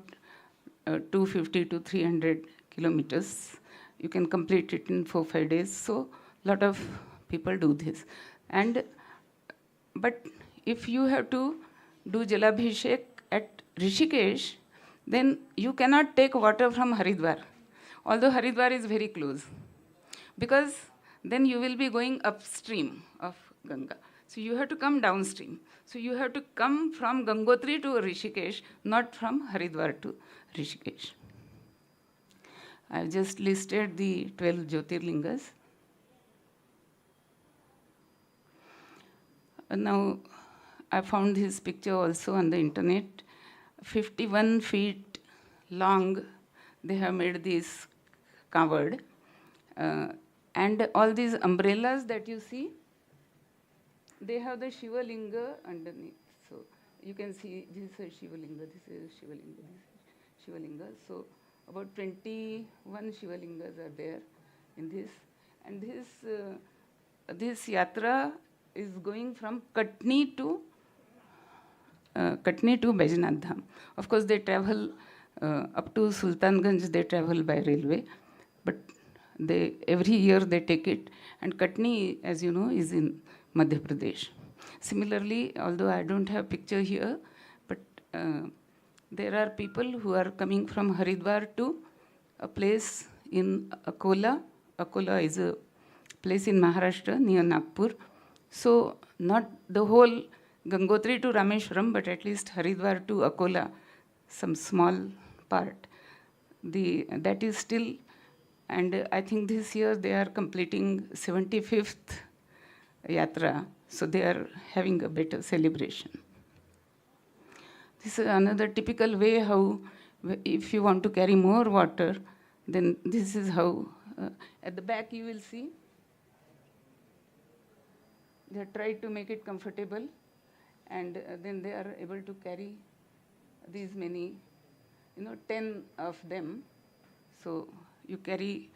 250 to 300 kilometers. You can complete it in 4-5 days. So a lot of people do this. But if you have to do Jalabhishek at Rishikesh, then you cannot take water from Haridwar, although Haridwar is very close, because then you will be going upstream of Ganga. So you have to come downstream. So you have to come from Gangotri to Rishikesh, not from Haridwar to Rishikesh. I've just listed the 12 Jyotirlingas. Now, I found this picture also on the internet. 51 feet long, they have made this covered. And all these umbrellas that you see, they have the Shiva Linga underneath. So you can see this is a Shiva Linga, this is Shiva Linga, this is Shiva Linga. So about 21 Shiva Lingas are there in this. And this yatra is going from Katni to Baijnath Dham. Of course, they travel up to Sultanganj, they travel by railway, but every year they take it. And Katni, as you know, is in Madhya Pradesh. Similarly, although I don't have picture here, but there are people who are coming from Haridwar to a place in Akola. Akola is a place in Maharashtra near Nagpur. So not the whole Gangotri to Rameshwaram, but at least Haridwar to Akola, some small part. That is still, and I think this year they are completing 75th yatra, so they are having a better celebration. This is another typical way how, if you want to carry more water, then this is how, at the back you will see, they have tried to make it comfortable, and then they are able to carry these many, 10 of them. So you carry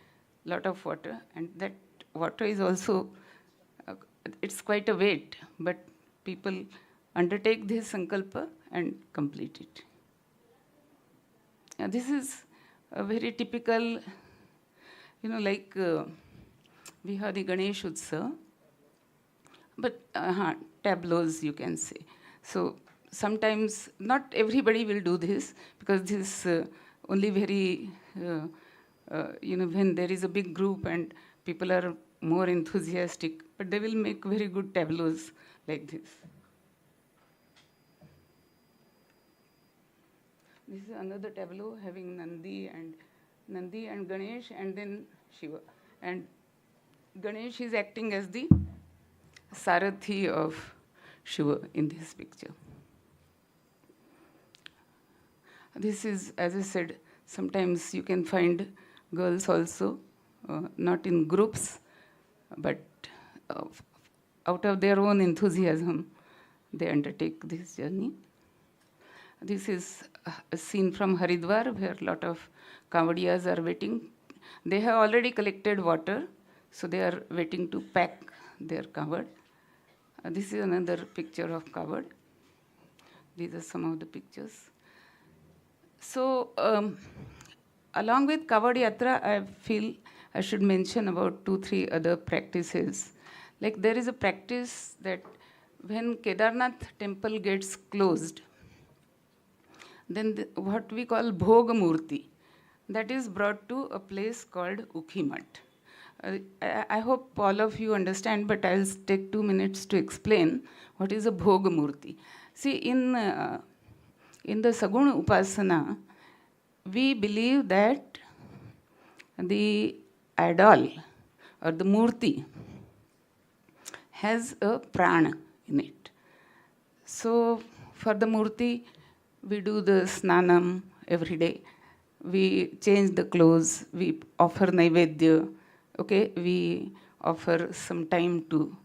a lot of water, and that water is also, it's quite a weight, but people undertake this sankalpa and complete it. This is a very typical, like we have the Ganesh Utsav, but tableaus you can say. So sometimes not everybody will do this, because this only very, when there is a big group and people are more enthusiastic, but they will make very good tableaus like this. This is another tableau having Nandi and Ganesh, and then Shiva. And Ganesh is acting as the Sarathi of Shiva in this picture. This is, as I said, sometimes you can find girls also, not in groups, but out of their own enthusiasm, they undertake this journey. This is a scene from Haridwar, where a lot of Kanwariyas are waiting. They have already collected water, so they are waiting to pack their kavad. This is another picture of kavad. These are some of the pictures. So, along with kavad yatra, I feel I should mention about 2-3 other practices. Like there is a practice that when Kedarnath temple gets closed, then what we call Bhoga Murti, that is brought to a place called Ukhimat. I hope all of you understand, but I'll take 2 minutes to explain what is a Bhoga Murti. See, in the Saguna Upasana, we believe that the idol or the murti has a prana in it. So for the murti, we do the snanam every day. We change the clothes, we offer naivedya, okay? We offer some time to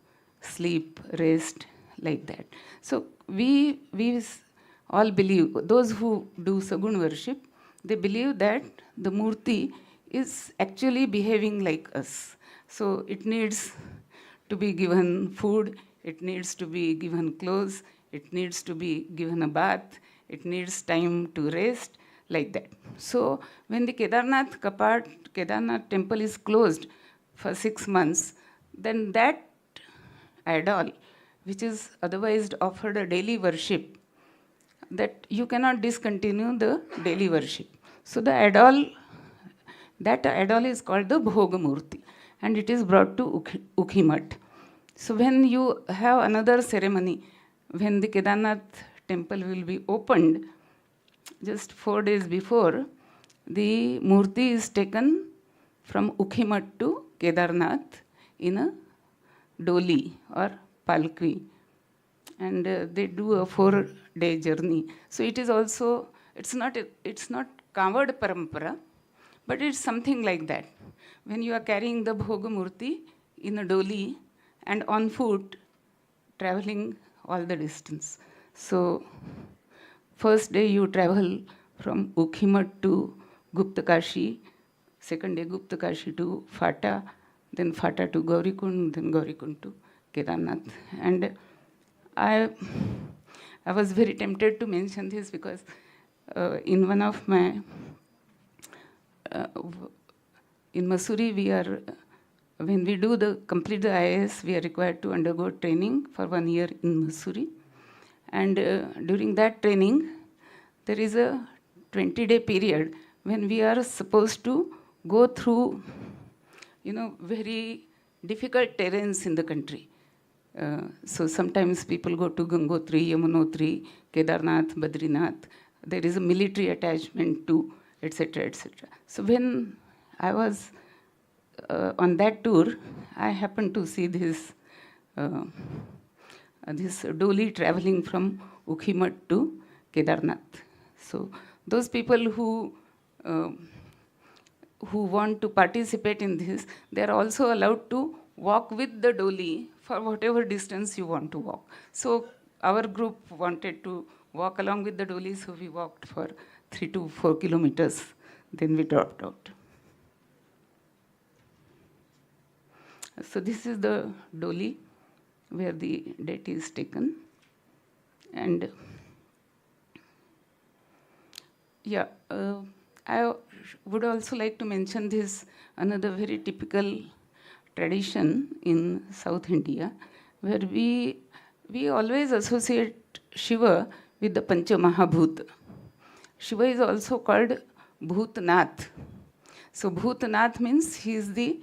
sleep, rest, like that. So we all believe, those who do Sagun worship, they believe that the murti is actually behaving like us. So it needs to be given food, it needs to be given clothes, it needs to be given a bath, it needs time to rest, like that. So when the Kedarnath temple is closed for 6 months, then that idol, which is otherwise offered a daily worship, that you cannot discontinue the daily worship. So that idol is called the Bhoga Murti, and it is brought to Ukhimat. So when you have another ceremony, when the Kedarnath temple will be opened, just 4 days before, the murti is taken from Ukhimat to Kedarnath in a doli or palki, and they do a 4-day journey. So it is also, it's not Kavad parampara, But it's something like that. When you are carrying the Bhogamurti in a dolly and on foot, traveling all the distance. So, first day you travel from Ukhimat to Guptakashi, second day Guptakashi to Fata, then Fata to Gaurikund, then Gaurikund to Kedarnath. And I was very tempted to mention this because in one of my in Mussoorie, when we complete the IAS, we are required to undergo training for 1 year in Mussoorie. And during that training, there is a 20-day period when we are supposed to go through, very difficult terrains in the country. So sometimes people go to Gangotri, Yamunotri, Kedarnath, Badrinath. There is a military attachment to, etc., etc. So when I was on that tour, I happened to see this dolly traveling from Ukhimat to Kedarnath. So those people who want to participate in this, they are also allowed to walk with the dolly for whatever distance you want to walk. So our group wanted to walk along with the dolly, so we walked for 3 to 4 kilometers. Then we dropped out. So this is the dolly where the deity is taken. And yeah, I would also like to mention this another very typical tradition in South India, where we always associate Shiva with the Pancha Mahabhut. Shiva is also called Bhutnath. So Bhutnath means he is the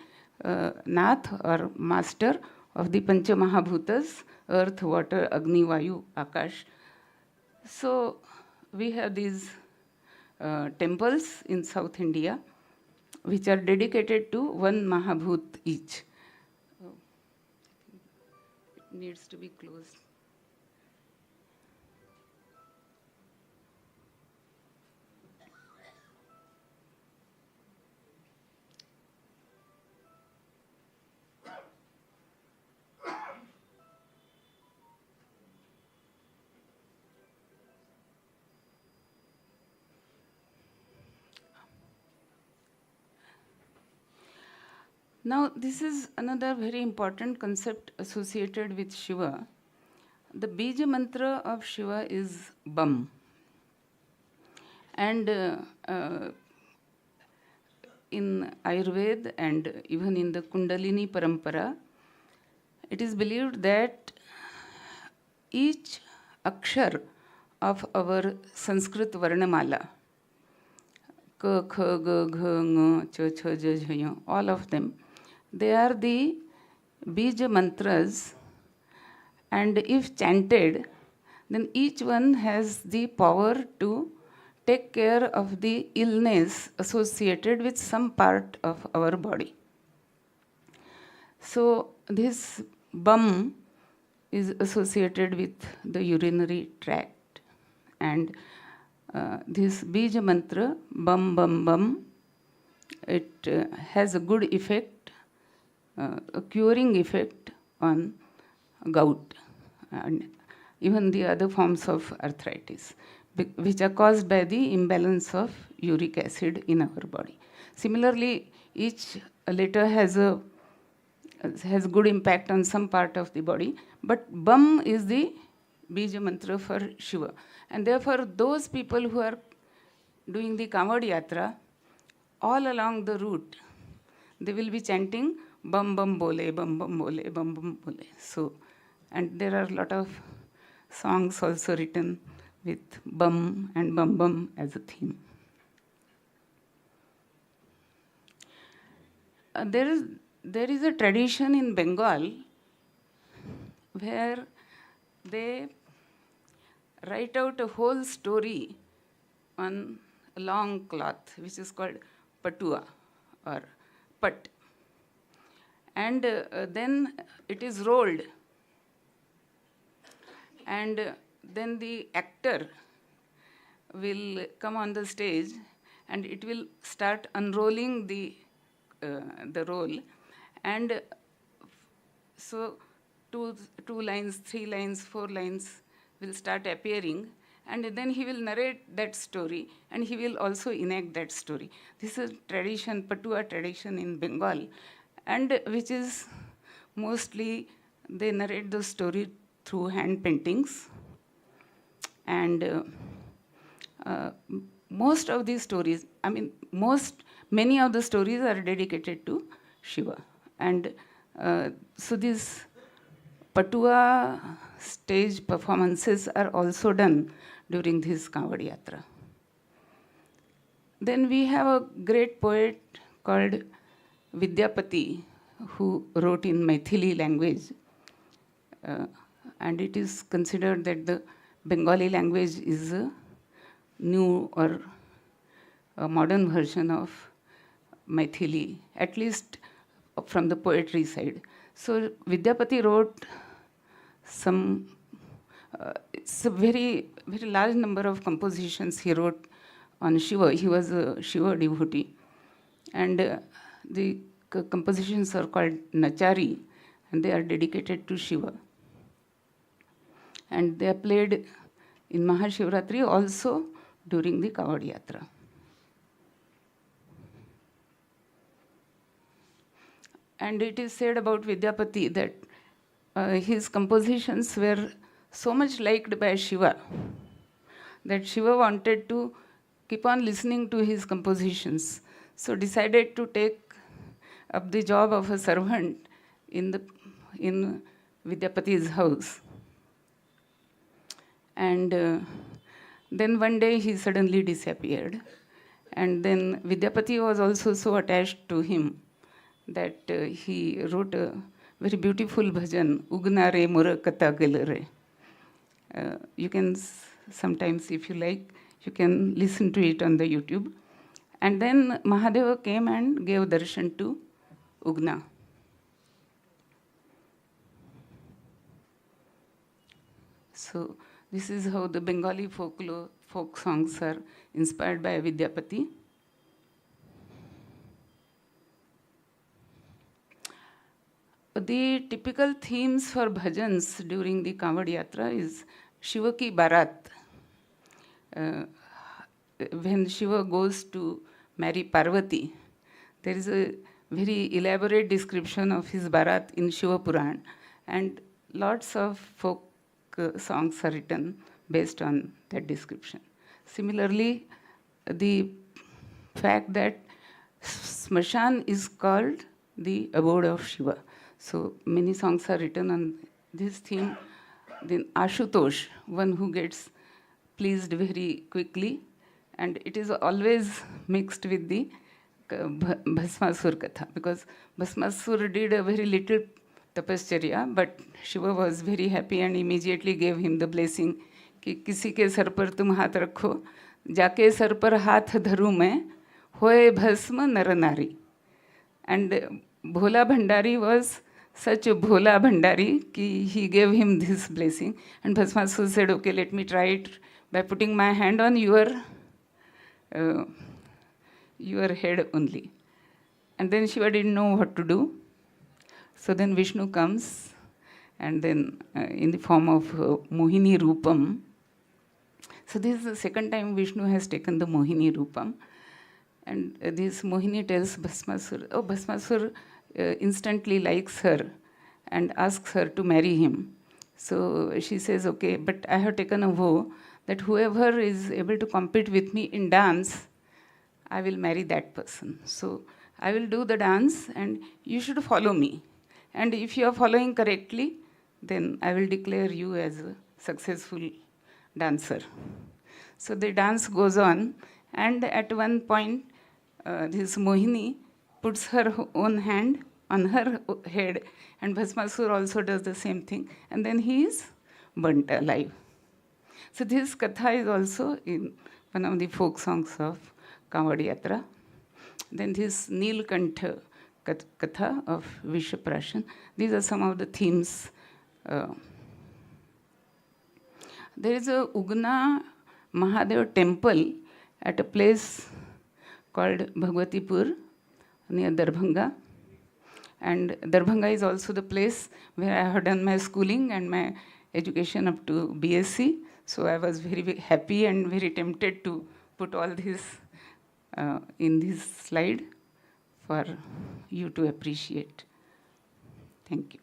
Nath or master of the Pancha Mahabhutas, earth, water, Agni, Vayu, Akash. So we have these temples in South India which are dedicated to one Mahabhut each. It needs to be closed. Now, this is another very important concept associated with Shiva. The Bija mantra of Shiva is Bam. And in Ayurveda and even in the Kundalini Parampara, it is believed that each akshar of our Sanskrit Varnamala, K, Kha, Ga, Gha, Nga, Cha, Cha, Ja, Jha, all of them, they are the Bija mantras, and if chanted, then each one has the power to take care of the illness associated with some part of our body. So this Bam is associated with the urinary tract, and this Bija mantra, Bam, Bam, Bam, it has a good effect, a curing effect on gout and even the other forms of arthritis, which are caused by the imbalance of uric acid in our body. Similarly, each letter has good impact on some part of the body, but Bam is the Bija mantra for Shiva. And therefore, those people who are doing the Kanwariya Yatra, all along the route, they will be chanting Bam Bam Bole, Bam Bam Bole, Bam Bam Bole. So, and there are a lot of songs also written with Bam and Bam Bam as a theme. There is a tradition in Bengal where they write out a whole story on a long cloth, which is called patua or pat. And then it is rolled. And then the actor will come on the stage and it will start unrolling the roll, and so two lines, 3 lines, 4 lines will start appearing, and then he will narrate that story, and he will also enact that story. This is tradition, Patua tradition in Bengal, and which is mostly they narrate the story through hand paintings, and most of these stories, many of the stories are dedicated to Shiva, and so these Patua stage performances are also done during this Kanwad Yatra. Then we have a great poet called Vidyapati who wrote in Maithili language, and it is considered that the Bengali language is a new or a modern version of Maithili, at least from the poetry side. So Vidyapati wrote it's a very, very large number of compositions he wrote on Shiva. He was a Shiva devotee. And the compositions are called Nachari, and they are dedicated to Shiva. And they are played in Mahashivratri also during the Kanwad Yatra. And it is said about Vidyapati that his compositions were so much liked by Shiva that Shiva wanted to keep on listening to his compositions. So decided to take up the job of a servant in Vidyapati's house. And then one day he suddenly disappeared. And then Vidyapati was also so attached to him that he wrote a very beautiful bhajan, Ugna re mura kata galare. You can sometimes, if you like, you can listen to it on the YouTube. And then Mahadeva came and gave darshan to Ugna. So this is how the Bengali folk songs are inspired by Vidyapati. The typical themes for bhajans during the Kanwad Yatra is Shiva ki Barat. When Shiva goes to marry Parvati, there is a very elaborate description of his Barat in Shiva Puran, and lots of folk songs are written based on that description. Similarly, the fact that Smashan is called the abode of Shiva. So many songs are written on this theme. Then Ashutosh, one who gets pleased very quickly, and it is always mixed with the Bhasmasur Katha, because Bhasmasur did a very little tapascharya, but Shiva was very happy and immediately gave him the blessing कि किसी के sir पर तुम हाथ रखो, जाके sir पर हाथ धरूं मैं, होए भस्म नर नारी. And Bhola Bhandari was such a Bhola Bhandari कि he gave him this blessing. And Bhasmasur said, okay, let me try it by putting my hand on your head only. And then Shiva didn't know what to do. So then Vishnu comes, and then in the form of Mohini Rupam. So this is the second time Vishnu has taken the Mohini Rupam. And this Mohini tells Bhasmasur, oh, Bhasmasur instantly likes her and asks her to marry him. So she says, okay, but I have taken a vow that whoever is able to compete with me in dance, I will marry that person. So I will do the dance and you should follow me. And if you are following correctly, then I will declare you as a successful dancer. So the dance goes on, and at one point, this Mohini puts her own hand on her head, and Bhasmasur also does the same thing, and then he is burnt alive. So this katha is also in one of the folk songs of Kanwad Yatra. Then this Nilkantha katha of Vishwaprashan. These are some of the themes. There is a Ugna Mahadev temple at a place called Bhagwatipur near Darbhanga. And Darbhanga is also the place where I have done my schooling and my education up to BSc. So I was very, very happy and very tempted to put all this in this slide for you to appreciate. Thank you.